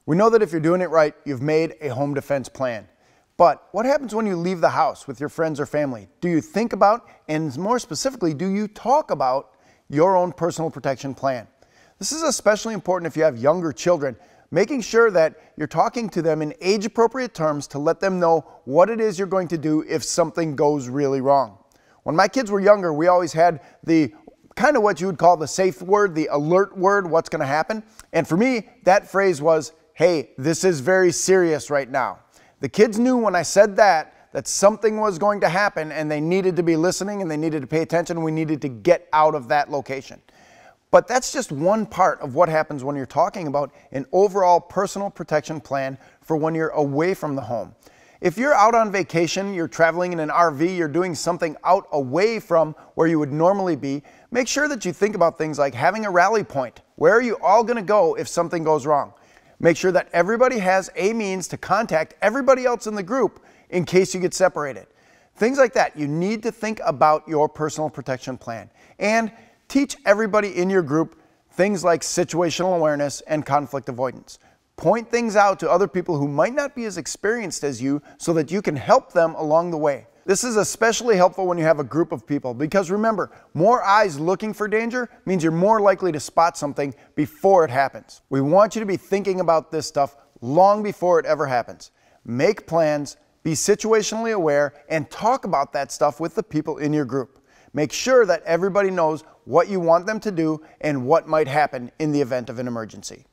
We know that if you're doing it right, you've made a home defense plan. But what happens when you leave the house with your friends or family? Do you think about, and more specifically, do you talk about your own personal protection plan? This is especially important if you have younger children, making sure that you're talking to them in age-appropriate terms to let them know what it is you're going to do if something goes really wrong. When my kids were younger, we always had the kind of what you would call the safe word, the alert word, what's going to happen. And for me, that phrase was, hey, this is very serious right now. The kids knew when I said that something was going to happen and they needed to be listening and they needed to pay attention. We needed to get out of that location. But that's just one part of what happens when you're talking about an overall personal protection plan for when you're away from the home. If you're out on vacation, you're traveling in an RV, you're doing something out away from where you would normally be, make sure that you think about things like having a rally point. Where are you all going to go if something goes wrong? Make sure that everybody has a means to contact everybody else in the group in case you get separated. Things like that. You need to think about your personal protection plan and teach everybody in your group things like situational awareness and conflict avoidance. Point things out to other people who might not be as experienced as you so that you can help them along the way. This is especially helpful when you have a group of people because remember, more eyes looking for danger means you're more likely to spot something before it happens. We want you to be thinking about this stuff long before it ever happens. Make plans, be situationally aware, and talk about that stuff with the people in your group. Make sure that everybody knows what you want them to do and what might happen in the event of an emergency.